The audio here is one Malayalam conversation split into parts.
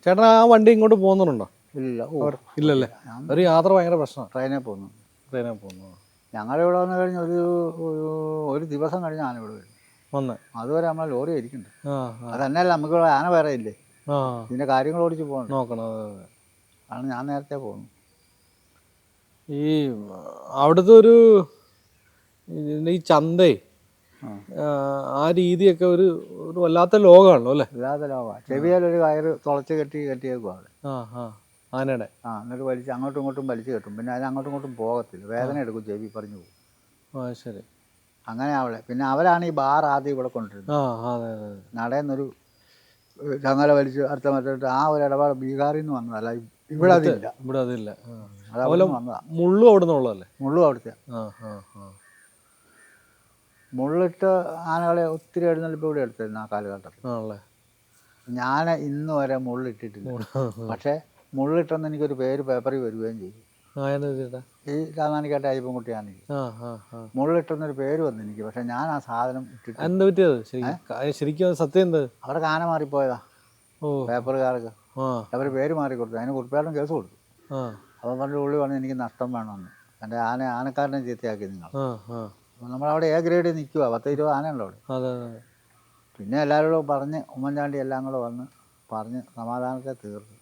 ചേട്ടൻ ആ വണ്ടി ഇങ്ങോട്ട് പോകുന്നുണ്ടോ? ഇല്ല. ഇല്ലല്ലേ? ഒരു യാത്ര ഭയങ്കര പ്രശ്നമാണ്. ട്രെയിനിൽ പോകുന്നു. ട്രെയിനിൽ പോകുന്നു. ഞങ്ങളിവിടെ വന്നു കഴിഞ്ഞ് ഒരു ദിവസം കഴിഞ്ഞ് ആന ഇവിടെ വരും. അതുവരെ നമ്മളെ ലോറി ആയിരിക്കുന്നുണ്ട്. അത് തന്നെയല്ല, നമുക്ക് ആന വേറെ ഇല്ലേ, ഇതിൻ്റെ കാര്യങ്ങൾ ഓടിച്ച് പോകണം, നോക്കണം. ആണ് ഞാൻ നേരത്തെ പോകുന്നു. ഈ അവിടുത്തെ ഒരു ഈ ചന്തേ ആ രീതിയൊക്കെ ഒരു വല്ലാത്ത ലോകമാണല്ലോ അല്ലേ? വല്ലാത്ത ലോകമാണ്. ചെവിയിലൊരു കയറ് തുളച്ച് കെട്ടിയേക്കും അവിടെ ആനയുടെ. എന്നിട്ട് വലിച്ച് അങ്ങോട്ടും ഇങ്ങോട്ടും വലിച്ചു കെട്ടും. പിന്നെ അതിന് അങ്ങോട്ടും ഇങ്ങോട്ടും പോകത്തില്ല, വേദന എടുക്കും, ചെവി പറഞ്ഞു പോകും. ശരി. അങ്ങനെ അവിടെ പിന്നെ അവരാണ് ഈ ബാർ ആദ്യം ഇവിടെ കൊണ്ടിരുന്നത്. നടന്നൊരു ചങ്ങല വലിച്ച് അടുത്ത മറ്റിട്ട് ആ ഒരു ഇടപാട് ബീഹാറിൽ നിന്ന് വന്നതല്ല, ഇവിടെ അതില്ല. ഇവിടെ അതില്ല. അതവിടെ വന്നതാ. മുള്ളും അവിടെ നിന്നുള്ളതല്ലേ? മുള്ളും അവിടുത്തെ. മുള്ളിട്ട് ആനകളെ ഒത്തിരി എഴുന്നള്ളിപ്പോൾ ഇവിടെ എടുത്തിരുന്നു ആ കാലഘട്ടത്തിൽ. ഞാൻ ഇന്ന് വരെ മുള്ളിട്ടിട്ടില്ല. പക്ഷേ മുള്ളിട്ടെന്ന് എനിക്കൊരു പേര് പേപ്പറിൽ വരികയും ചെയ്തു. ഈ കാന്നാനിക്കാട്ട അയ്യപ്പൻകുട്ടിയാണ് മുള്ളിട്ടെന്നൊരു പേര് വന്നു എനിക്ക്. പക്ഷെ ഞാൻ ആ സാധനം ഇട്ടിട്ട് എന്താ പറ്റിയത് ശരിക്കും? സത്യം എന്താ? അവർക്ക് ആന മാറിപ്പോയതാ. പേപ്പറുകാർക്ക് അവർ പേര് മാറി കൊടുത്തു. അതിന് കുറിപ്പായിട്ടും കേസ് കൊടുത്തു. അപ്പം പറഞ്ഞ ഉള്ളി പറഞ്ഞ് എനിക്ക് നഷ്ടം വേണമെന്ന്. എൻ്റെ ആനക്കാരനെ ചീത്തയാക്കി നിങ്ങൾ. അപ്പം നമ്മളവിടെ എ ഗ്രേഡിൽ നിൽക്കുക. 10-20 ആനയുണ്ട് അവിടെ. പിന്നെ എല്ലാവരോടും പറഞ്ഞ് ഉമ്മൻചാണ്ടി എല്ലാം കൂടെ വന്ന് പറഞ്ഞ് സമാധാനത്തെ തീർന്നു.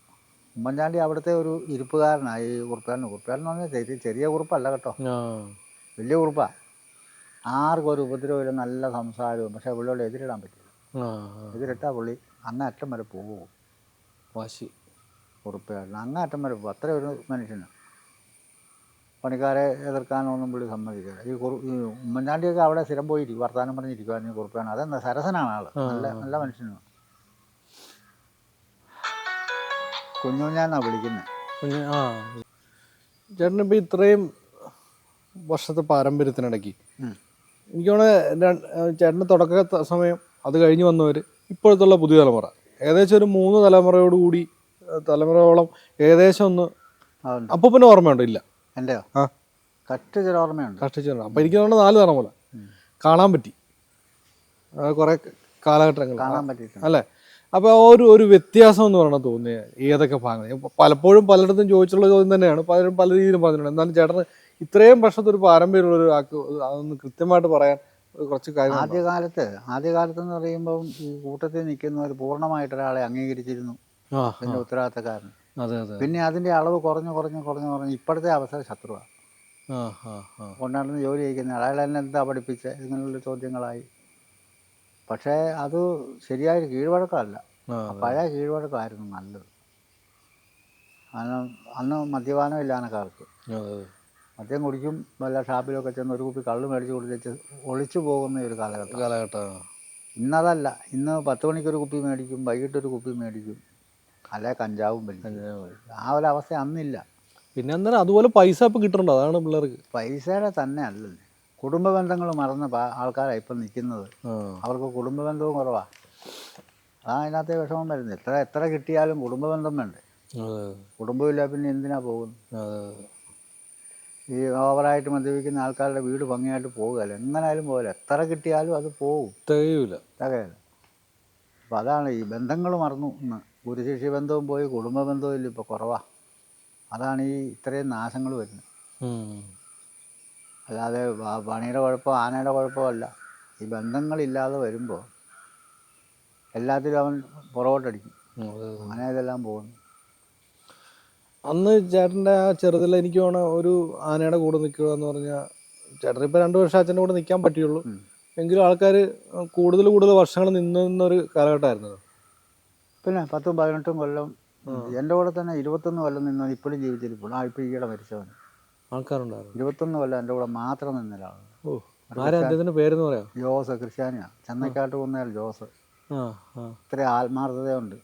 ഉമ്മൻചാണ്ടി അവിടുത്തെ ഒരു ഇരിപ്പുകാരനായി. കുറുപ്പേരന് എന്ന് പറഞ്ഞാൽ ചെറിയ കുറുപ്പല്ല കേട്ടോ, വലിയ കുറുപ്പാണ്. ആർക്കും ഒരു ഉപദ്രവമില്ല, നല്ല സംസാരവും. പക്ഷേ പുള്ളിയോട് എതിരിടാൻ പറ്റില്ല. എതിരിട്ടാൽ പുള്ളി അങ്ങേയറ്റം വരെ പോകും. വാശി കുറുപ്പേരന് അങ്ങേയറ്റം വരെ പോകും. അത്ര ഒരു മനുഷ്യന്. പണിക്കാരെ എതിർക്കാനൊന്നും പുള്ളി സമ്മതിക്കില്ല. ഈ ഉമ്മൻചാണ്ടിയൊക്കെ അവിടെ സ്ഥിരം പോയിരിക്കും, വർത്തമാനം പറഞ്ഞിരിക്കുവായിരുന്നു കുറുപ്പേരൻ. അതെന്താ, സരസനാണ് ആൾ, നല്ല മനുഷ്യനാണ്. കുഞ്ഞുഞ്ഞാന്നാ വിളിക്കുന്നത്. ചേട്ടനിപ്പോൾ ഇത്രയും വർഷത്തെ പാരമ്പര്യത്തിനിടയ്ക്ക് എനിക്ക് തോന്നുന്നത് ചേട്ടൻ്റെ തുടക്ക സമയം, അത് കഴിഞ്ഞ് വന്നവർ, ഇപ്പോഴത്തുള്ള പുതിയ തലമുറ, ഏകദേശം ഒരു 3 തലമുറയോളം ഏകദേശം ഒന്ന് അപ്പോൾ പിന്നെ ഓർമ്മയുണ്ടോ? ഇല്ല. എൻ്റെയോ? കഷ്ടിച്ചൊരു ഓർമ്മയുണ്ട്. അപ്പോൾ എനിക്ക് തോന്നുന്നത് 4 തലമുറ കാണാൻ പറ്റി, കുറേ കാലഘട്ടങ്ങൾ കാണാൻ പറ്റിയിട്ടുണ്ട് അല്ലേ? അപ്പോൾ ആ ഒരു വ്യത്യാസം എന്ന് പറയണത് തോന്നിയ ഏതൊക്കെ ഭാഗങ്ങൾ? പലപ്പോഴും പലയിടത്തും ചോദിച്ചുള്ള ചോദ്യം തന്നെയാണ്, പലരും പല രീതിയിലും പറഞ്ഞിട്ടുണ്ട്. എന്നാലും ചേട്ടന് ഇത്രയും വർഷത്തെ ഒരു പാരമ്പര്യമുള്ളൊരു ആൾക്ക് അതൊന്ന് കൃത്യമായിട്ട് പറയാൻ കുറച്ച് കാര്യം. ആദ്യകാലത്ത് എന്ന് പറയുമ്പം ഈ കൂട്ടത്തിൽ നിൽക്കുന്നവർ പൂർണ്ണമായിട്ട് ഒരാളെ അംഗീകരിച്ചിരുന്നു, അതിൻ്റെ ഉത്തരവാദിത്തക്കാരൻ. പിന്നെ അതിൻ്റെ അളവ് കുറഞ്ഞ് ഇപ്പോഴത്തെ അവസരം ശത്രുവാണ്. കൊണ്ടാടുന്ന ജോലി ചെയ്യിക്കുന്ന അയാൾ തന്നെ എന്താ പഠിപ്പിച്ചത് ഇങ്ങനെയുള്ള ചോദ്യങ്ങളായി. പക്ഷേ അത് ശരിയായ കീഴ്വഴക്കമല്ല, പഴയ കീഴ്വഴക്കമായിരുന്നു നല്ലത്. അന്ന് മദ്യപാനം ഇല്ല ആനക്കാർക്ക്. മദ്യം കുടിക്കും, വല്ല ഷാപ്പിലൊക്കെ ചെന്ന് ഒരു കുപ്പി കള്ള് മേടിച്ച് കൊടുത്തിട്ട് ഒളിച്ചു പോകുന്ന ഒരു കാലഘട്ടം. ഇന്നതല്ല. ഇന്ന് 10 മണിക്കൊരു കുപ്പി മേടിക്കും, വൈകിട്ടൊരു കുപ്പി മേടിക്കും, അല്ലെ കഞ്ചാവും വലിക്കും. ആ ഒരു അവസ്ഥ അന്നില്ല. പിന്നെ എന്താ അതുപോലെ പൈസ ഇപ്പം കിട്ടുന്നുണ്ടോ? അതാണ് പിള്ളേർക്ക്. പൈസയുടെ തന്നെ അല്ലല്ലേ, കുടുംബ ബന്ധങ്ങൾ മറന്ന ആൾക്കാരാണ് ഇപ്പം നിൽക്കുന്നത്. അവർക്ക് കുടുംബ ബന്ധവും കുറവാണ്. അതാണ് അതിനകത്തെ വിഷമം വരുന്നത്. എത്ര കിട്ടിയാലും കുടുംബ ബന്ധം വേണ്ടേ? കുടുംബമില്ല പിന്നെ എന്തിനാ പോകുന്നത്? ഈ ഓവറായിട്ട് മദ്യപിക്കുന്ന ആൾക്കാരുടെ വീട് ഭംഗിയായിട്ട് പോകുകയല്ല, എങ്ങനെയായാലും പോകില്ല. എത്ര കിട്ടിയാലും അത് പോകും, തികയില്ല. അപ്പം അതാണ് ഈ ബന്ധങ്ങൾ മറന്നു. ഇന്ന് ഗുരുശിഷ്യ ബന്ധവും പോയി, കുടുംബ ബന്ധവും ഇല്ല, ഇപ്പോൾ കുറവാണ്. അതാണ് ഈ ഇത്രയും നാശങ്ങൾ വരുന്നത്. അല്ലാതെ പണിയുടെ കുഴപ്പമോ ആനയുടെ കുഴപ്പമല്ല. ഈ ബന്ധങ്ങളില്ലാതെ വരുമ്പോൾ എല്ലാത്തിലും അവൻ പുറകോട്ടടിക്കും. അങ്ങനെ ഇതെല്ലാം പോകുന്നു. അന്ന് ചേട്ടൻ്റെ ആ ചെറുതിൽ എനിക്ക് വേണം ഒരു ആനയുടെ കൂടെ നിൽക്കുക എന്ന് പറഞ്ഞാൽ, ചേട്ടനിപ്പോൾ 2 വർഷം അച്ഛൻ്റെ കൂടെ നിൽക്കാൻ പറ്റുള്ളൂ, എങ്കിലും ആൾക്കാർ കൂടുതൽ വർഷങ്ങൾ നിന്നൊരു കാലഘട്ടമായിരുന്നു. പിന്നെ 10-18 കൊല്ലം എൻ്റെ കൂടെ തന്നെ 21 കൊല്ലം നിന്ന് ഇപ്പോഴും ജീവിച്ചിരിപ്പോൾ. ഇപ്പോൾ ഈയിടെ മരിച്ചവൻ ആൾക്കാരുണ്ടായിരുന്നു. 21 കൊല്ലം എൻ്റെ കൂടെ മാത്രം നിന്നൊരാളാണ്. അദ്ദേഹത്തിൻ്റെ പേരെന്ന് പറയാം? ജോസ്, ക്രിസ്ത്യാനിയാണ്. ചെന്നൈക്കാട്ട് കുന്നേൽ ജോസ്. ഇത്ര ആത്മാർത്ഥതയുണ്ട്,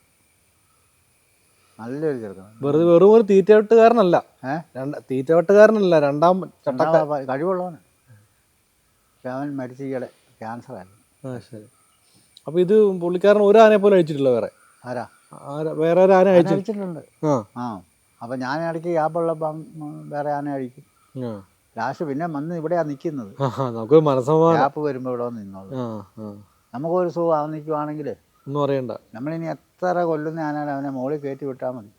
നല്ലൊരു ചെറുക്കൻ. വെറും ഒരു തീറ്റവെട്ടുകാരനല്ല, രണ്ടാം കഴിവുള്ളവന്. അവൻ മരിച്ച ഈയിടെ ക്യാൻസറായിരുന്നു. ശരി. അപ്പോൾ ഇത് പുള്ളിക്കാരൻ ഒരു ആനയെ പോലെ അഴിച്ചിട്ടില്ല? വേറെ ഒരു ആന അഴിച്ചിട്ടുണ്ട്. അപ്പം ഞാൻ ഇടയ്ക്ക് ഗ്യാപ്പുള്ളപ്പം വേറെ ആന അഴിക്കും. ലാസ്റ്റ് പിന്നെ വന്ന് ഇവിടെയാണ് നിൽക്കുന്നത്. നമുക്ക് മനസ്സമാധാനം. ഗ്യാപ്പ് വരുമ്പോൾ ഇവിടെ നിന്നോളൂ. നമുക്കൊരു സുഖം നിൽക്കുവാണെങ്കിൽ ഒന്നും അറിയണ്ട. നമ്മളിനി എത്ര കൊല്ലുന്ന ആനയാണ് അവനെ മുകളിൽ കയറ്റി വിട്ടാൽ മതി.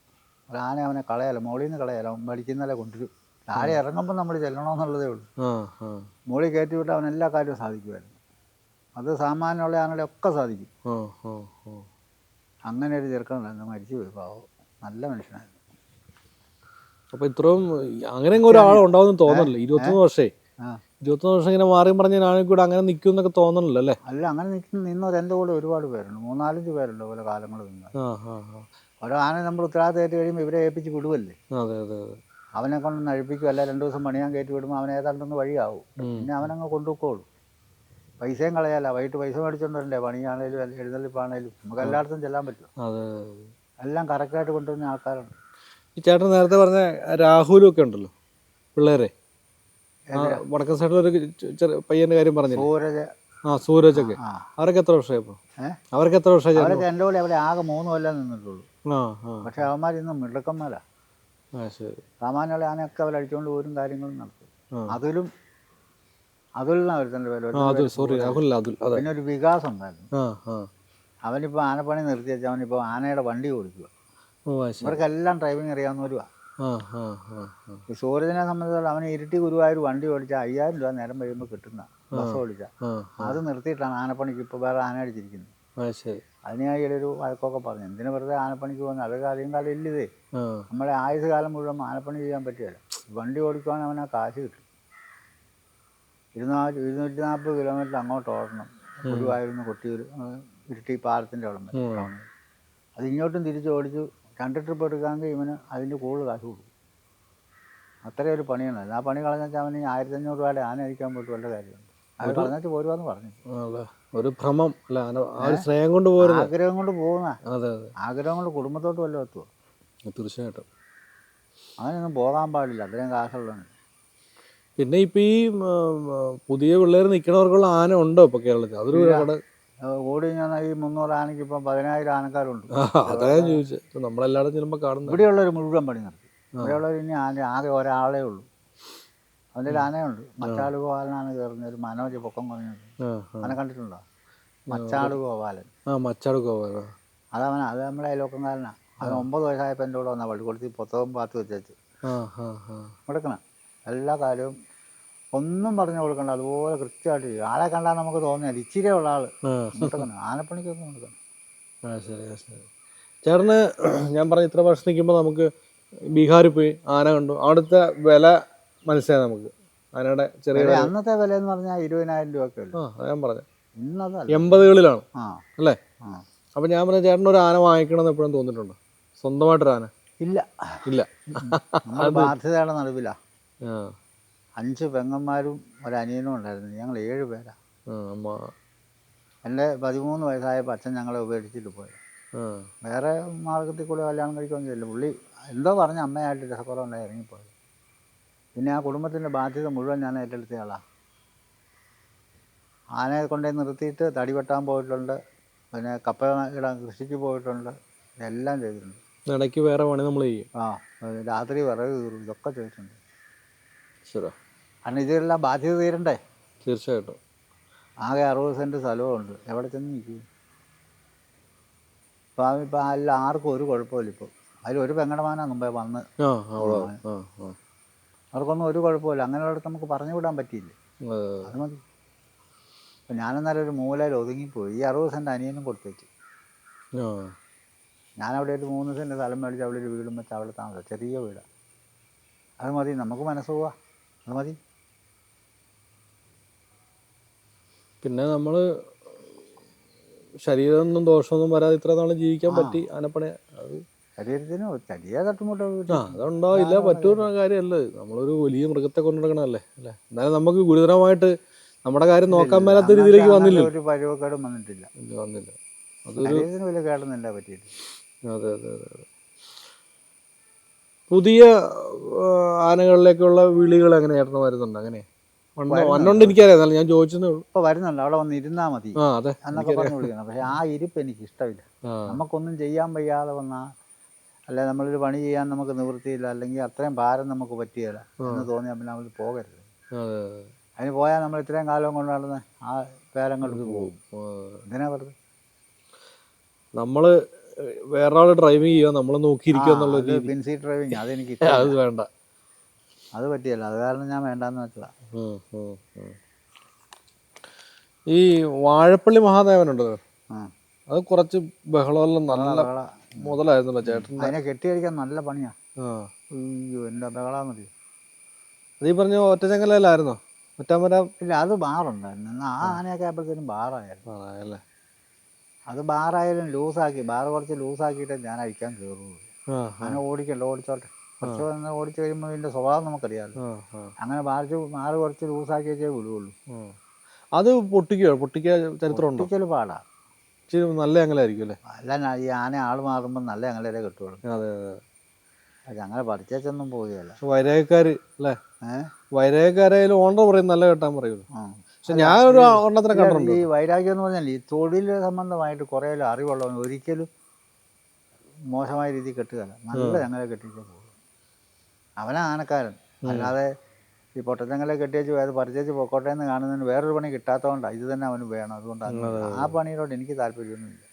ഒരു ആന അവനെ കളയാലോ, മുകളിൽ നിന്ന് കളയാലോ, അവൻ പഠിക്കുന്നല്ലേ കൊണ്ടുവരും. താഴെ ഇറങ്ങുമ്പോൾ നമ്മൾ ചെല്ലണമെന്നുള്ളതേ ഉള്ളൂ. മുകളിൽ കയറ്റി വിട്ടാൽ അവൻ എല്ലാ കാര്യവും സാധിക്കുമായിരുന്നു. അത് സാമാന്യമുള്ള ആനകളെയൊക്കെ സാധിക്കും. അങ്ങനെ ഒരു ചെറുക്കനുണ്ടായിരുന്നു, മരിച്ചു പോയി, പാവം, നല്ല മനുഷ്യനായിരുന്നു. അപ്പോൾ ഇത്രയും അങ്ങനെ ഒരാളുണ്ടാവുമെന്ന് തോന്നണില്ല. 21 വർഷേ 21 വർഷം ഇങ്ങനെ മാറിയും പറഞ്ഞ ആണെങ്കിൽ കൂടെ അങ്ങനെ നിൽക്കും എന്നൊക്കെ തോന്നണില്ല അല്ലേ? അല്ല, അങ്ങനെ നിന്നവർ എൻ്റെ കൂടെ ഒരുപാട് പേരുണ്ട്, 3-4 പേരുണ്ട് ഓരോ കാലങ്ങൾ നിന്ന്. ഓരോ ആന നമ്മൾ ഉത്തരവാദിത്തമായിട്ട് കഴിയുമ്പോൾ ഇവരെ ഏൽപ്പിച്ച് വിടുവല്ലേ. അതെ അതെ അതെ. അവനെ കൊണ്ടൊന്ന് അഴിപ്പിക്കും, അല്ല 2 ദിവസം പണിയാൻ കയറ്റി വിടുമ്പോൾ അവൻ ഏതാണ്ടൊന്ന് വഴിയാവും. പിന്നെ അവനങ്ങ് കൊണ്ടുപോയിക്കോളും. പൈസയും കളയാല്ല, വൈകിട്ട് പൈസ മേടിച്ചോണ്ട് വരണ്ടേ, പണിയാണേലും എഴുന്നള്ളിപ്പാണേലും നമുക്ക് എല്ലായിടത്തും ചെല്ലാൻ പറ്റും. എല്ലാം കറക്റ്റായിട്ട് കൊണ്ടുവരുന്ന ആൾക്കാരുണ്ട്. ഈ ചേട്ടൻ നേരത്തെ പറഞ്ഞ രാഹുലും ഒക്കെ ഉണ്ടല്ലോ പിള്ളേരെ, വടക്കൻ സൈഡിലൊരു പയ്യൻ്റെ കാര്യം പറഞ്ഞു, സൂരജൊക്കെ, അവരൊക്കെ എത്ര വർഷമായപ്പോൾ? അവർക്ക് എത്ര വർഷമായി? അവരൊക്കെ എൻ്റെ കൂടെ അവിടെ ആകെ 3 കൊല്ലം നിന്നിട്ടുള്ളൂ. പക്ഷെ അവന്മാർ ഇന്നും മിടുക്കന്മാരാ. സാമാന്യമുള്ള ആനയൊക്കെ അവർ അടിച്ചുകൊണ്ട് പോരും, കാര്യങ്ങളും നടത്തും. അതുലിനാ ഒരുത്തൻ്റെ പേര്. പിന്നെ ഒരു വികാസം ഉണ്ടായിരുന്നു, അവനിപ്പോൾ ആനപ്പണി നിർത്തി വെച്ചാൽ അവനിപ്പോൾ ആനയുടെ വണ്ടി കൊടുക്കുക. ഇവർക്കെല്ലാം ഡ്രൈവിംഗ് അറിയാവുന്നവരുവാ. ഈ സൂരജിനെ സംബന്ധിച്ചിടത്തോളം അവന് ഇരിട്ടി ഗുരുവായൂർ വണ്ടി ഓടിച്ചാൽ 5000 രൂപ നേരം കഴിയുമ്പോൾ കിട്ടുന്ന, ബസ് ഓടിച്ചാൽ. അത് നിർത്തിയിട്ടാണ് ആനപ്പണിക്ക് ഇപ്പോൾ വേറെ ആന അടിച്ചിരിക്കുന്നത്. അതിന് ഞാൻ ഒരു വഴക്കൊക്കെ പറഞ്ഞു, എന്തിനു വെറുതെ ആനപ്പണിക്ക് പോകുന്നത്, അതൊക്കെ അധികം കാലം ഇല്ലതേ. നമ്മളെ ആയുസ് കാലം മുഴുവൻ ആനപ്പണി ചെയ്യാൻ പറ്റുകയില്ല. വണ്ടി ഓടിക്കുവാണെങ്കിൽ അവന് ആ കാശ് കിട്ടും. 240 കിലോമീറ്റർ അങ്ങോട്ട് ഓടണം, ഗുരുവായൂരിൽ നിന്ന് കൊട്ടിയൂർ ഇരിട്ടി പാലത്തിൻ്റെ അവിടെ വരെ. അത് ഇങ്ങോട്ടും തിരിച്ച് ഓടിച്ചു 2 ട്രിപ്പ് എടുക്കാമെങ്കിൽ ഇവന് അതിൻ്റെ കൂടുതൽ കാശ് കൊടുക്കും. അത്രയും ഒരു പണിയാണ്. ആ പണി കളഞ്ഞാൽ അവന് 1500 രൂപയുടെ ആന അടിക്കാൻ പോയിട്ട് വല്ല കാര്യമുണ്ട്. അത് കളഞ്ഞിട്ട് പോരുവാന്ന് പറഞ്ഞു. ഒരു ഭ്രമം അല്ല, സ്നേഹം കൊണ്ട് പോകുന്ന, ആഗ്രഹം കൊണ്ട് പോകുന്ന, ആഗ്രഹം കൊണ്ട് കുടുംബത്തോട്ട് വല്ലതും എത്തുമോ? തീർച്ചയായിട്ടും അങ്ങനെയൊന്നും പോകാൻ പാടില്ല, അത്രയും കാശുള്ളതാണ്. പിന്നെ ഇപ്പം ഈ പുതിയ പിള്ളേർ നിൽക്കണവർക്കുള്ള ആന ഉണ്ടോ ഇപ്പോൾ കേരളത്തിൽ? അതൊരു ഓടി ഞാൻ ഈ 300 ആനയ്ക്ക് ഇപ്പം 10000 ആനക്കാരുണ്ട്. അതാ ഞാൻ ചോദിച്ചത്. നമ്മളെല്ലാവരും ചെല്ലുമ്പോൾ കാണുന്നത് ഇവിടെയുള്ളൊരു മുഴുവൻ പണി നടത്തി. ഇവിടെയുള്ളവർ ഇനി ആകെ ഒരാളേ ഉള്ളൂ. അവൻ്റെ ഒരു ആനയുണ്ട്, മച്ചാട് ഗോപാലനാണ് കയറുന്നത്, ഒരു മനോജ് പൊക്കം പറഞ്ഞത്. അവനെ കണ്ടിട്ടുണ്ടോ? മച്ചാട് ഗോപാലൻ. മച്ചാട് ഗോപാലൻ അത് നമ്മുടെ അയൽവക്കംകാരനാണ്. അവൻ 9 വയസ്സായപ്പോൾ എൻ്റെ കൂടെ വന്നാൽ പള്ളിക്കൊടുത്ത് പുസ്തകം പാത്ത് വെച്ചു കൊടുക്കണം. എല്ലാ കാര്യവും ഒന്നും പറഞ്ഞു കൊടുക്കണ്ട, അതുപോലെ കൃത്യമായിട്ട് ചെയ്യും. ആളെ കണ്ടാൽ നമുക്ക് തോന്നിയാൽ ഇച്ചിരി ഉള്ള ആൾ കൊടുക്കണം, ആനപ്പണിക്കൊക്കെ കൊടുക്കണം. ശരി ശരി. ചേട്ടന് ഞാൻ പറഞ്ഞ ഇത്ര വർഷം നിൽക്കുമ്പോൾ നമുക്ക് ബീഹാറിൽ പോയി ആന കണ്ടു, അവിടുത്തെ വില മനസ്സിലായി നമുക്ക്. ആനയുടെ ചെറിയ അന്നത്തെ വില എന്ന് പറഞ്ഞാൽ 20000 രൂപയൊക്കെ. ഞാൻ പറഞ്ഞു ഇന്നത് 80കളിലാണ് അല്ലേ? അപ്പം ഞാൻ പറഞ്ഞ ചേട്ടനൊരു ആന വാങ്ങിക്കണമെന്ന് എപ്പോഴും തോന്നിയിട്ടുണ്ടോ? സ്വന്തമായിട്ടൊരു ആന? ഇല്ല ഇല്ല. ബാധ്യതയുടെ നടുവിലാ. 5 പെങ്ങന്മാരും ഒരു അനിയനും ഉണ്ടായിരുന്നു, ഞങ്ങൾ 7 പേരാ. എൻ്റെ 13 വയസ്സായപ്പോൾ അച്ഛൻ ഞങ്ങളെ ഉപേക്ഷിച്ചിട്ട് പോയത്. വേറെ മാർഗത്തിൽ കൂടെ കല്യാണം കഴിക്കുകയൊന്നും ചെയ്യില്ല. പുള്ളി എന്തോ പറഞ്ഞ അമ്മയായിട്ട് രസക്കുറവുണ്ടായി ഇറങ്ങിപ്പോയത്. പിന്നെ ആ കുടുംബത്തിൻ്റെ ബാധ്യത മുഴുവൻ ഞാൻ ഏറ്റെടുത്തയാളാണ്. ആനയെ കൊണ്ടുപോയി നിർത്തിയിട്ട് തടി വെട്ടാൻ പോയിട്ടുണ്ട്, പിന്നെ കപ്പ ഇടാൻ കൃഷിക്ക് പോയിട്ടുണ്ട്, എല്ലാം ചെയ്തിട്ടുണ്ട്. ഇടയ്ക്ക് വേറെ പണി നമ്മൾ ചെയ്യും. രാത്രി വിറക് കീറും, ഇതൊക്കെ ചെയ്തിട്ടുണ്ട്. ശരി. കാരണം ഇതെല്ലാം ബാധ്യത തീരണ്ടേ? തീർച്ചയായിട്ടും. ആകെ 60 സെൻറ്റ് സ്ഥലമുണ്ട്, എവിടെ ചെന്ന് നിൽക്കും? ഇപ്പം അല്ല ആർക്കും ഒരു കുഴപ്പമില്ല. ഇപ്പോൾ അതിലൊരു പെങ്ങടമാനാണ് മുമ്പേ വന്ന്, അവർക്കൊന്നും ഒരു കുഴപ്പമില്ല. അങ്ങനെയുള്ളടത്ത് നമുക്ക് പറഞ്ഞു വിടാൻ പറ്റിയില്ലേ, അത് മതി. അപ്പം ഞാനെന്നാലും ഒരു മൂലയിൽ ഒതുങ്ങിപ്പോയി. ഈ 60 സെൻറ്റ് അനിയനും കൊടുത്തേക്ക്. ഞാനവിടെ ഒരു 3 സെൻറ്റ് സ്ഥലം മേടിച്ച് അവിടെ ഒരു വീടും വെച്ച് അവിടെ താമസം, ചെറിയ വീടാണ്. അത് മതി, നമുക്ക് മനസ്സ് പോവാ, അത് മതി. പിന്നെ നമ്മൾ ശരീരമൊന്നും ദോഷമൊന്നും വരാതെ ഇത്ര നാളും ജീവിക്കാൻ പറ്റി ആനപ്പണി. അത് ശരീരത്തിന് ചെറിയ തട്ടുമുട്ടോ അതുണ്ടാവില്ല, പറ്റുന്ന കാര്യമല്ല. നമ്മളൊരു വലിയ മൃഗത്തെ കൊണ്ടുനടക്കണമല്ലേ അല്ലേ? എന്നാലും നമുക്ക് ഗുരുതരമായിട്ട് നമ്മുടെ കാര്യം നോക്കാൻ മേലാത്ത രീതിയിലേക്ക് വന്നില്ല. ഒരു പരിവക്കേടും വന്നിട്ടില്ല. അതൊരു വലിയ കേടൊന്നുമില്ല പറ്റിയില്ല. അതെ അതെ അതെ അതെ. പുതിയ ആനകളിലേക്കുള്ള വിളികൾ എങ്ങനെയായിരുന്നു വരുന്നുണ്ട്? അങ്ങനെ വന്നോണ്ട് എനിക്കറിയാം, എന്നാലും ഞാൻ ചോദിച്ചതേ ഉള്ളൂ. ഇപ്പോൾ വരുന്നുണ്ട്, അവിടെ വന്ന് ഇരുന്നാൽ മതി എന്നൊക്കെ പറഞ്ഞു വിളിക്കണം. പക്ഷേ ആ ഇരിപ്പ് എനിക്ക് ഇഷ്ടമില്ല. നമുക്കൊന്നും ചെയ്യാൻ വയ്യാതെ വന്നാൽ, അല്ലെ നമ്മളൊരു പണി ചെയ്യാൻ നമുക്ക് നിവൃത്തിയില്ല, അല്ലെങ്കിൽ അത്രയും ഭാരം നമുക്ക് പറ്റിയില്ല എന്ന് തോന്നിയാൽ പിന്നെ നമ്മൾ പോകരുത്. അതിന് പോയാൽ നമ്മൾ ഇത്രയും കാലം കൊണ്ട് നടന്ന് ആ പേരങ്ങൾക്ക് പോകും. എന്തിനാ വെറുതെ? നമ്മള് വേറെ ആള് ഡ്രൈവിങ് ചെയ്യുക, നമ്മൾ നോക്കിയിരിക്കുക എന്നുള്ള അത് രീതി പിൻസീറ്റ് ഡ്രൈവിങ് അതെനിക്ക് അത് വേണ്ട. അത് പറ്റിയല്ല, അത് കാരണം ഞാൻ വേണ്ടാന്ന് വെച്ചതാ. ഈ വാഴപ്പള്ളി മഹാദേവനുണ്ടല്ലോ, ആ അത് കുറച്ച് ബഹളമെല്ലാം നല്ല ബഹള. മുതലായിരുന്നല്ലോ ചേട്ടൻ. അതിനെ കെട്ടിയടിക്കാൻ നല്ല പണിയാ. ആ അയ്യോ എന്താ ബഹളാന്നറിയോ. അത് ഈ പറഞ്ഞ ഒറ്റച്ചങ്കലായിരുന്നോ ഒറ്റാമര? ഇല്ല, അത് ബാറുണ്ടായിരുന്നു. ആ ആനയൊക്കെ ആയപ്പോഴത്തേനും ബാറായിരുന്നു. അല്ലേ? അത് ബാറായാലും ലൂസാക്കി, ബാറ് കുറച്ച് ലൂസാക്കിയിട്ടേ ഞാൻ അഴിക്കാൻ കയറുള്ളൂ. അങ്ങനെ ഓടിക്കല്ലോ, ഓടിച്ചോട്ടെ. കുറച്ച് വന്ന് ഓടിച്ചു കഴിയുമ്പോൾ ഇതിൻ്റെ സ്വഭാവം നമുക്കറിയാമല്ലോ. അങ്ങനെ ബാറ് കുറച്ച് ലൂസാക്കി വെച്ചേ വിടുകയുള്ളൂ. അത് പൊട്ടിക്കുക ചരിത്രമുണ്ടോ? പൊട്ടിക്കൽ പാടാ. ഇച്ചിരി നല്ല ഞങ്ങളായിരിക്കും അല്ലേ? അല്ല, ഈ ആന ആൾ മാറുമ്പോൾ നല്ല ഞങ്ങളെ കിട്ടുള്ളൂ. അതെ അതെ. അത് ഞങ്ങളെ പഠിച്ചൊന്നും പോവുകയല്ല. വൈരാഗക്കാര് അല്ലേ? വൈരാഗക്കാരായാലും ഓണർ പറയും നല്ല കെട്ടാൻ പറയുള്ളൂ. പക്ഷെ ഞാൻ ഒരു എണ്ണത്തിനെ കണ്ടിട്ടുണ്ട്. ഈ വൈരാഗ്യം എന്ന് പറഞ്ഞാൽ ഈ തൊഴിൽ സംബന്ധമായിട്ട് കുറേ അറിവുള്ളവൻ ഒരിക്കലും മോശമായ രീതിയിൽ കെട്ടുകയല്ല, നല്ല ഞങ്ങളെ കെട്ടിച്ചേ പോകും. അവനാ ആനക്കാരൻ. അല്ലാതെ ഈ പൊട്ടച്ചങ്ങളെ കെട്ടിയേച്ച് അത് പറിച്ചേച്ച് പൊക്കോട്ടെ എന്ന് കാണുന്നതിന് വേറൊരു പണി കിട്ടാത്തതുകൊണ്ടാണ് ഇത് തന്നെ അവന് വേണം. അതുകൊണ്ടാണ് ആ പണിയോട് എനിക്ക് താല്പര്യമൊന്നുമില്ല.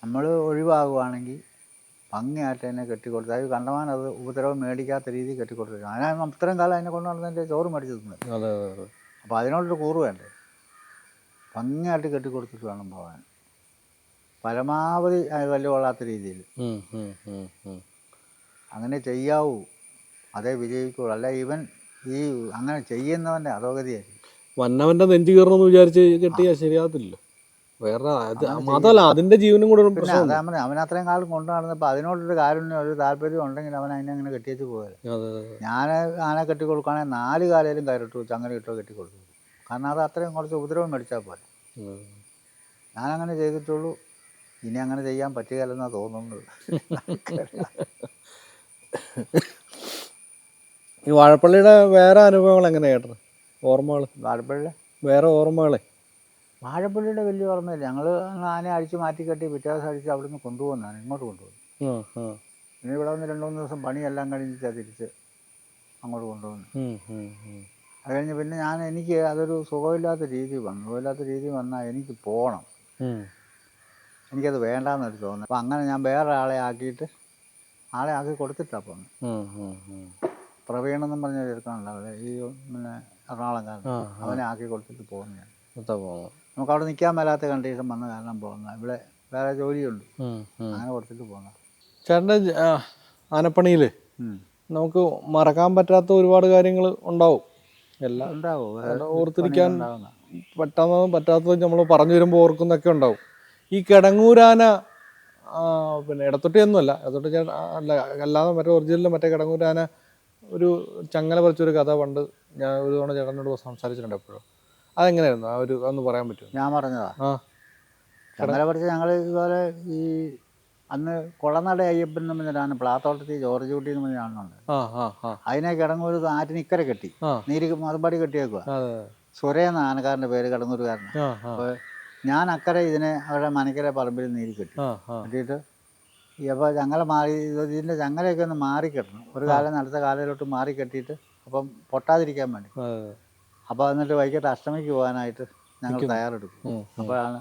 നമ്മൾ ഒഴിവാകുവാണെങ്കിൽ ഭംഗിയായിട്ട് തന്നെ കെട്ടിക്കൊടുത്ത്, അത് കണ്ടമാൻ അത് ഉപദ്രവം മേടിക്കാത്ത രീതിയിൽ കെട്ടിക്കൊടുത്തു. അതിനാണ് അത്രയും കാലം അതിനെ കൊണ്ട് നടന്നതിൻ്റെ ചോറ് മേടിച്ചു തിന്നത്. അപ്പോൾ അതിനോടൊരു കൂറ് വേണ്ടേ? ഭംഗിയായിട്ട് കെട്ടിക്കൊടുത്തിട്ട് വേണം പോകാൻ, പരമാവധി വലിയ കൊള്ളാത്ത രീതിയിൽ അങ്ങനെ ചെയ്യാവൂ. അതേ വിജയിക്കുള്ളൂ. അല്ല ഇവൻ ഈ അങ്ങനെ ചെയ്യുന്നവൻ്റെ അധോഗതിയായിരിക്കും. വന്നവൻ്റെ നെഞ്ചു കയറണമെന്ന് വിചാരിച്ച് കെട്ടിയാൽ ശരിയാകത്തില്ലല്ലോ. വേറെ അതല്ല, അതിൻ്റെ ജീവനും കൂടെ പിന്നെ അതാ അവൻ അത്രയും കാലം കൊണ്ടു നടന്നപ്പോൾ അതിനോടൊരു കാരുണ്യം ഒരു താല്പര്യം ഉണ്ടെങ്കിൽ അവൻ അതിനെ അങ്ങനെ കെട്ടിയേച്ച് പോകരുത്. ഞാൻ ആനെ കെട്ടിക്കൊടുക്കുകയാണെങ്കിൽ 4 കാലയിലും കയറിട്ടു ചങ്ങനെ കിട്ടോ കെട്ടിക്കൊടുത്തു. കാരണം അത് അത്രയും കുറച്ച് ഉപദ്രവം മേടിച്ചാൽ പോലെ. ഞാനങ്ങനെ ചെയ്തിട്ടുള്ളൂ. ഇനി അങ്ങനെ ചെയ്യാൻ പറ്റുകയല്ലെന്നാണ് തോന്നുന്നത്. ഈ വാഴപ്പള്ളിയുടെ വേറെ അനുഭവങ്ങൾ എങ്ങനെയാ ചേട്ടന്? ഓർമ്മകൾ വാഴപ്പള്ളി വേറെ ഓർമ്മകളെ? വാഴപ്പള്ളിയുടെ വലിയ ഓർമ്മയില്ല. ഞങ്ങൾ ആനയെ അഴിച്ച് മാറ്റി കെട്ടി പിറ്റേ ദിവസം അഴിച്ച് അവിടെ നിന്ന് കൊണ്ടുപോകുന്നതാണ്, ഇങ്ങോട്ട് കൊണ്ടുപോകുന്നു. പിന്നെ ഇവിടെ വന്ന് 2-3 ദിവസം പണിയെല്ലാം കഴിഞ്ഞിട്ട് തിരിച്ച് അങ്ങോട്ട് കൊണ്ടുപോകുന്നു. അത് കഴിഞ്ഞ് പിന്നെ എനിക്ക് അതൊരു സുഖമില്ലാത്ത രീതി വന്നാൽ എനിക്ക് പോകണം, എനിക്കത് വേണ്ടാന്നൊരു തോന്നുന്നു. അപ്പം അങ്ങനെ ഞാൻ വേറെ ആളെ ആക്കി കൊടുത്തിട്ടാണ് പോകുന്നത്. പ്രവീണെന്നും പറഞ്ഞ ചെറുക്കണല്ലോ, അവിടെ ഈ പിന്നെ എറണാകുളംകാരൻ, അവനെ ആക്കി കൊടുത്തിട്ട് പോകുന്നതാണ്. നമുക്ക് അവിടെ നിൽക്കാൻ മേലാത്ത കണ്ടീഷൻ വന്ന കാരണം പോകുന്നത്. ഇവിടെ വേറെ ജോലിയുണ്ട്, അങ്ങനെ കൊടുത്തിട്ട് പോകുന്ന. ചേട്ടൻ്റെ ആനപ്പണിയിൽ നമുക്ക് മറക്കാൻ പറ്റാത്ത ഒരുപാട് കാര്യങ്ങൾ ഉണ്ടാവും. എല്ലാം ഉണ്ടാവും, ഓർത്തിരിക്കാൻ പറ്റാത്തതും പറ്റാത്തതും നമ്മൾ പറഞ്ഞു വരുമ്പോൾ ഓർക്കുന്നൊക്കെ ഉണ്ടാവും. ഈ കിടങ്ങൂരാന പിന്നെ ഇടത്തൊട്ടിയൊന്നുമല്ല, ഇടത്തൊട്ടി അല്ല, അല്ലാതെ മറ്റേ ഒറിജിനലിൽ മറ്റേ കിടങ്ങൂരാന ഒരു ചങ്ങല പറിച്ചൊരു കഥ പണ്ട് ഞാൻ ഒരു തവണ ചേട്ടനോട് സംസാരിച്ചിട്ടുണ്ട് എപ്പോഴും. അതെങ്ങനെയായിരുന്നു ആ ഒരു അതൊന്ന് പറയാൻ പറ്റുമോ? ഞാൻ പറഞ്ഞതാ ചങ്ങല പറിച്ച് ഞങ്ങൾ ഇതുപോലെ ഈ അന്ന് കുളനട അയ്യപ്പൻ എന്ന് പറഞ്ഞാണ് പ്ലാത്തോട്ടത്തിൽ ജോർജ് കുട്ടി എന്ന് പറഞ്ഞ ആളുണ്ട്. അതിനെ കിടങ്ങൂർ ആറ്റിനിക്കര കെട്ടി നീര് മറുപടി കെട്ടിയേക്കുക. സുരേന്ന ആനക്കാരൻ്റെ പേര്, കിടങ്ങൂരുകാരൻ. അപ്പോൾ ഞാൻ അക്കരെ ഇതിനെ അവരുടെ മനക്കര പറമ്പിൽ നീര് കെട്ടിയിട്ട് അപ്പോൾ ചങ്ങല മാറി, ഇതിൻ്റെ ചങ്ങലയൊക്കെ ഒന്ന് മാറിക്കെട്ടണം. ഒരു കാലം അടുത്ത കാലയിലോട്ട് മാറി കെട്ടിയിട്ട് അപ്പം പൊട്ടാതിരിക്കാൻ വേണ്ടി. അപ്പോൾ എന്നിട്ട് വൈകിട്ട് അഷ്ടമിക്ക് പോകാനായിട്ട് ഞങ്ങൾ തയ്യാറെടുക്കും. അപ്പോഴാണ്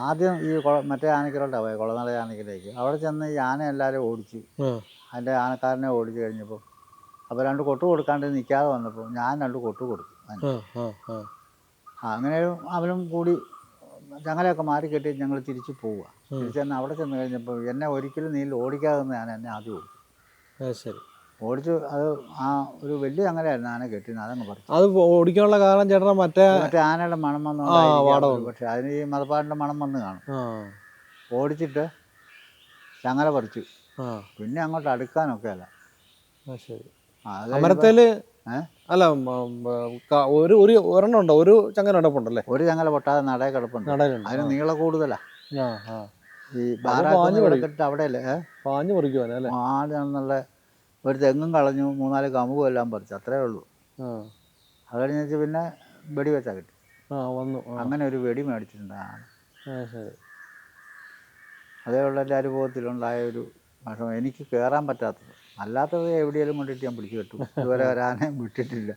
ആദ്യം ഈ മറ്റേ ആനക്കരോട്ടാണ് പോയത്, കുളനട ആനക്കരേക്ക്. അവിടെ ചെന്ന് ഈ ആന എല്ലാവരും ഓടിച്ച്, അതിൻ്റെ ആനക്കാരനെ ഓടിച്ച് കഴിഞ്ഞപ്പോൾ അപ്പോൾ 2 കൊട്ട് കൊടുക്കാണ്ട് നിൽക്കാതെ വന്നപ്പോൾ ഞാൻ 2 കൊട്ട് കൊടുത്തു. അങ്ങനെ അവനും കൂടി ചങ്ങലയൊക്കെ മാറി കെട്ടി ഞങ്ങൾ തിരിച്ച് പോവുക. തിരിച്ച് തന്നെ അവിടെ ചെന്ന് കഴിഞ്ഞപ്പോൾ എന്നെ ഒരിക്കലും നീ ഓടിക്കാതെ ഞാൻ എന്നെ ആദ്യം ഓടിച്ചു. ഓടിച്ചു. അത് ഒരു വലിയ ചങ്ങലയായിരുന്നു ആന കെട്ടിന്, അതങ്ങ് പറിച്ചു. അത് ഓടിക്കാനുള്ള കാരണം ചേട്ടൻ മറ്റേ ആനയുടെ മണം വന്നു, പക്ഷെ അതിന് ഈ മതപ്പാടിൻ്റെ മണം വന്ന് കാണും. ഓടിച്ചിട്ട് ചങ്ങല പറിച്ചു. പിന്നെ അങ്ങോട്ട് അടുക്കാനൊക്കെ അല്ല. അമരത്തേല് അല്ല ഒരെണ്ണം ഉണ്ടോ? ഒരു ചങ്ങല കിടപ്പുണ്ടല്ലേ? ഒരു ചങ്ങല പൊട്ടാതെ നടയിൽ കിടപ്പുണ്ട്. അതിന് നീളം കൂടുതലാ. ഈ കെട്ടിട്ട് അവിടെയല്ലേ പാഞ്ഞു പറിക്കുവാനല്ലേ? നല്ല ഒരു തെങ്ങും കളഞ്ഞു, 3-4 കമുകും എല്ലാം പറിച്ചു, അത്രേ ഉള്ളൂ. അത് കഴിഞ്ഞ് പിന്നെ വെടി വെച്ചാൽ കിട്ടി. അങ്ങനെ ഒരു വെടി മേടിച്ചിട്ടുണ്ടാണ്. അതേ ഉള്ള എൻ്റെ അനുഭവത്തിലുണ്ടായ ഒരു വിഷമം, എനിക്ക് കയറാൻ പറ്റാത്തത്. അല്ലാത്തത് എവിടെയെങ്കിലും കൊണ്ടിട്ട് ഞാൻ പിടിച്ചു കെട്ടും. ഇതുവരെ വരാനേ വിട്ടിട്ടില്ല.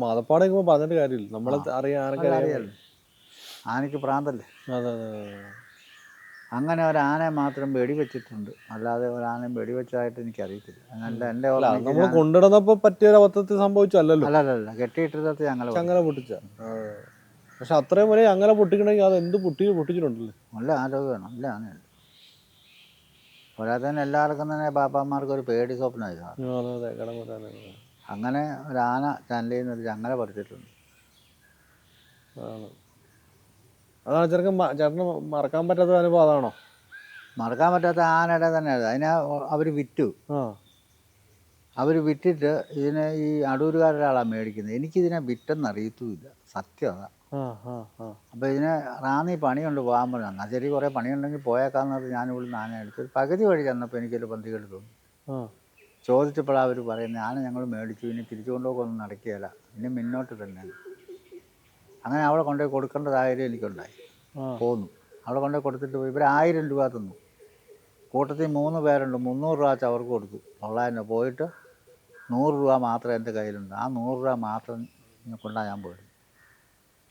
മതപ്പാടൊക്കെ പറഞ്ഞിട്ട് കാര്യമില്ല, നമ്മളെ അറിയാമല്ലോ. ആനയ്ക്ക് പ്രാന്തല്ലേ. അതെ അതെ അതെ. അങ്ങനെ ഒരാനയെ മാത്രം വെടിവെച്ചിട്ടുണ്ട്, അല്ലാതെ ഒരാനയും വെടിവെച്ചതായിട്ട് എനിക്കറിയത്തില്ല. നല്ല എൻ്റെ അല്ല അത് ഓർമ്മയ്ക്ക് നമ്മൾ കൊണ്ടിടുന്നപ്പോൾ പറ്റിയൊരു അബദ്ധത്തിൽ സംഭവിച്ചല്ലോ. അല്ലല്ല കെട്ടിയിട്ടത് ഞങ്ങൾ ചങ്ങല പൊട്ടിച്ച. പക്ഷെ അത്രയും വരെ ചങ്ങല പൊട്ടിക്കണമെങ്കിൽ അത് എന്ത് പൊട്ടിച്ചിട്ടുണ്ടല്ലേ. നല്ല ആരോഗ്യമാണ്, നല്ല ആനയാണ്. പോരാതെ തന്നെ എല്ലാവർക്കും തന്നെ പാപ്പാന്മാർക്ക് ഒരു പേടി സ്വപ്നമായി. അങ്ങനെ ഒരാന ചാനലിൽ നിന്ന് ഒരു ചങ്ങല പറിച്ചിട്ടുണ്ട്. അതാണ് ചേട്ടന് മറക്കാൻ പറ്റാത്ത അനുഭവം അതാണോ? മറക്കാൻ പറ്റാത്ത ആനയുടെ തന്നെയാണ്. അതിനെ അവർ വിറ്റു. അവർ വിറ്റിട്ട് ഇതിനെ ഈ അടൂരുകാരൊരാളാണ് മേടിക്കുന്നത്. എനിക്കിതിനെ വിറ്റെന്ന് അറിയത്തുമില്ല, സത്യം അതാ. അപ്പോൾ ഇതിനെ റാന്നി പണിയുണ്ട് പോകാൻ പറഞ്ഞു. എന്നാൽ ശരി, കുറേ പണിയുണ്ടെങ്കിൽ പോയേക്കാന്ന് പറഞ്ഞ് ഞാൻ ഇവിടുന്ന് ആന എടുത്ത് പകുതി വഴി ചെന്നപ്പോൾ എനിക്കൊരു പന്തികേട് തോന്നി. ചോദിച്ചപ്പോഴാണ് അവർ പറയുന്നത്, ആന ഞങ്ങൾ മേടിച്ചു, ഇനി തിരിച്ചു കൊണ്ടുപോകൊന്നും നടക്കുകയില്ല, ഇനി മുന്നോട്ട് തന്നെ. അങ്ങനെ അവിടെ കൊണ്ടുപോയി കൊടുക്കേണ്ട സാഹചര്യം എനിക്കുണ്ടായി. പോന്നു, അവിടെ കൊണ്ടുപോയി കൊടുത്തിട്ട് പോയി. ഇവർ 1000 രൂപ തന്നു. കൂട്ടത്തിൽ 3 പേരുണ്ട്, 300 രൂപ വെച്ച് അവർക്ക് കൊടുത്തു. 900 രൂപ പോയിട്ട് 100 രൂപ മാത്രം എൻ്റെ കയ്യിലുണ്ട്. ആ 100 രൂപ മാത്രം കൊണ്ടാണ് ഞാൻ പോയത്.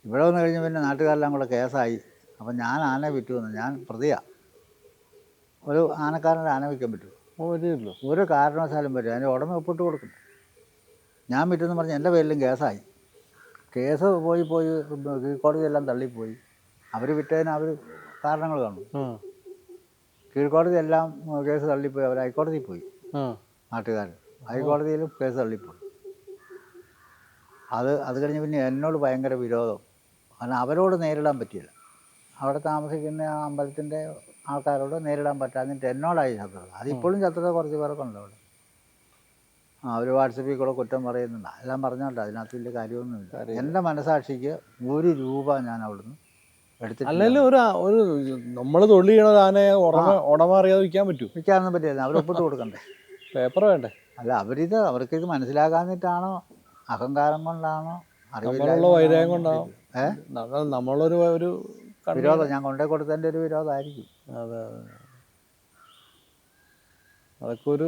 ഇവിടെ വന്ന് കഴിഞ്ഞ് പിന്നെ നാട്ടുകാരെല്ലാം കൂടെ കേസായി. അപ്പം ഞാൻ ആന വിറ്റു വന്നു, ഞാൻ പ്രതിയാണ്. ഒരു ആനക്കാരൻ്റെ ആന വിൽക്കാൻ പറ്റുമോ? ഒരു കാരണവശാലും പറ്റും. അതിൻ്റെ ഉടമ ഒപ്പിട്ട് കൊടുക്കണം. ഞാൻ വിറ്റെന്ന് പറഞ്ഞ് എൻ്റെ പേരിലും കേസായി. കേസ് പോയി കീഴ്ക്കോടതിയെല്ലാം തള്ളിപ്പോയി. അവർ വിറ്റതിന് അവർ കാരണങ്ങൾ കാണും. കീഴ്ക്കോടതി എല്ലാം കേസ് തള്ളിപ്പോയി. അവർ ഹൈക്കോടതിയിൽ പോയി. നാട്ടുകാർ ഹൈക്കോടതിയിലും കേസ് തള്ളിപ്പോയി. അത് കഴിഞ്ഞ് പിന്നെ എന്നോട് ഭയങ്കര വിരോധം. കാരണം അവരോട് നേരിടാൻ പറ്റിയില്ല. അവിടെ താമസിക്കുന്ന ആ അമ്പലത്തിൻ്റെ ആൾക്കാരോട് നേരിടാൻ പറ്റാഞ്ഞിട്ട് എന്നോടായി ശത്രുത. അതിപ്പോഴും ശത്രുത കുറച്ച് പേർക്കുണ്ട് അവിടെ. അവർ വാട്സപ്പിൽ കൂടെ കുറ്റം പറയുന്നുണ്ട്. എല്ലാം പറഞ്ഞോട്ടെ, അതിനകത്ത് വലിയ കാര്യമൊന്നുമില്ല. എൻ്റെ മനസാക്ഷിക്ക് 1 രൂപ ഞാൻ അവിടുന്ന് എടുത്തിട്ട്. അല്ലെങ്കിൽ ഒരു നമ്മൾ തൊഴിൽ ചെയ്യണ ആനയെ ഉടമ അറിയാതെ വിൽക്കാൻ പറ്റുമോ? വിൽക്കാനൊന്നും പറ്റില്ല. അവരൊപ്പിട്ട് കൊടുക്കണ്ടേ, പേപ്പർ വേണ്ടേ? അല്ല അവർക്കിത് മനസ്സിലാക്കാഞ്ഞിട്ടാണോ, അഹങ്കാരം കൊണ്ടാണോ, അറിവില്ല വൈരാഗ്യം കൊണ്ടാണോ, നമ്മളൊരു വിരോധം, ഞാൻ കൊണ്ടേ കൊടുത്തതിൻ്റെ ഒരു വിരോധമായിരിക്കും. അതെ അതെ. അതൊക്കെ ഒരു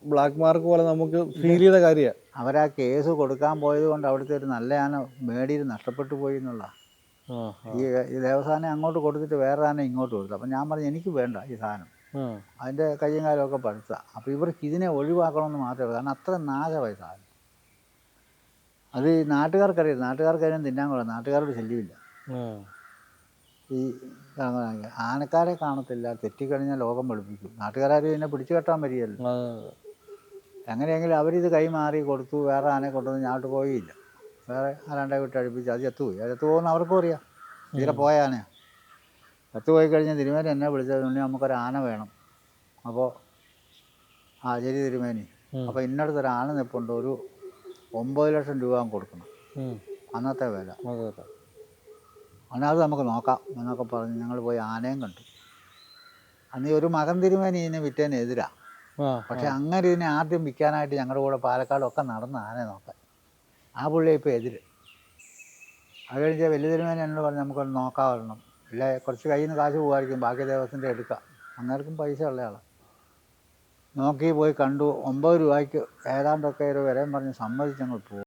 ബ്ലാക്ക് മാർക്ക് പോലെ നമുക്ക് ഫീൽ ചെയ്ത കാര്യമാണ്. അവരാ കേസ് കൊടുക്കാൻ പോയത് കൊണ്ട് അവിടുത്തെ ഒരു നല്ല ആന മേടിയിൽ നഷ്ടപ്പെട്ടു പോയി എന്നുള്ള. ഈ ദേവസാനം അങ്ങോട്ട് കൊടുത്തിട്ട് വേറെ ആന ഇങ്ങോട്ട് കൊടുത്തു. അപ്പം ഞാൻ പറഞ്ഞു, എനിക്ക് വേണ്ട ഈ സാധനം, അതിൻ്റെ കയ്യും കാലമൊക്കെ പഴുത്ത. അപ്പോൾ ഇവർക്ക് ഇതിനെ ഒഴിവാക്കണമെന്ന് മാത്രമേ ഉള്ളൂ. കാരണം അത്ര നാശമായി സാധനം. അത് ഈ നാട്ടുകാർക്കറിയാം, നാട്ടുകാർക്കറിയാൻ തിന്നാൻ കൊള്ളാം, നാട്ടുകാരോട് ശല്യമില്ല. ഈ ആനക്കാരെ കാണത്തില്ല, തെറ്റിക്കഴിഞ്ഞാൽ ലോകം വെളുപ്പിക്കും. നാട്ടുകാരും ഇതിനെ പിടിച്ചു കെട്ടാൻ വരികയല്ലോ. എങ്ങനെയെങ്കിലും അവരിത് കൈമാറി കൊടുത്തു. വേറെ ആനയെ കൊണ്ടുവന്ന് ഞാട്ട് പോയില്ല. വേറെ ആരാണ്ടെ വിട്ട് അടുപ്പിച്ച് അത് ചത്തുപോയി. അത് ചത്തുപോകുന്ന അവർക്കും അറിയാം, തീരെ പോയ ആനയാണ്. ചത്തുപോയി കഴിഞ്ഞാൽ തിരുമേനി എന്നെ വിളിച്ചതുകൊണ്ട് നമുക്കൊരു ആന വേണം. അപ്പോൾ ശരി തിരുമേനി, അപ്പോൾ ഇന്നടുത്തൊരു ആന നിൽപ്പുണ്ട്, ഒരു 9 ലക്ഷം രൂപ കൊടുക്കണം, അന്നത്തെ വില. അത് നമുക്ക് നോക്കാം എന്നൊക്കെ പറഞ്ഞ് ഞങ്ങൾ പോയി ആനയും കണ്ടു. അന്ന് ഒരു മകൻ തിരുമേനി ഇതിനെ വിറ്റതിന് എതിരാ. പക്ഷെ അങ്ങനെ ഇതിനെ ആദ്യം വിൽക്കാനായിട്ട് ഞങ്ങളുടെ കൂടെ പാലക്കാടൊക്കെ നടന്ന് ആനയെ നോക്കാൻ. ആ പുള്ളിയെ ഇപ്പോൾ എതിര്. അത് കഴിഞ്ഞാൽ വലിയ തിരുമേനി എന്നോട് പറഞ്ഞു, നമുക്കൊന്ന് നോക്കാൻ വരണം, ഇല്ലേ കുറച്ച് കയ്യിൽ നിന്ന് കാശ് പോകുമായിരിക്കും, ബാക്കി ദേവസ്ഥൻ്റെ എടുക്കാം. അന്നേരക്കും പൈസ ഉള്ള ആളാണ്. നോക്കി പോയി കണ്ടു. 9 രൂപയ്ക്ക് ഏതാണ്ടൊക്കെ ഒരു വിലയും പറഞ്ഞ് സമ്മതിച്ചങ്ങ് പോകും.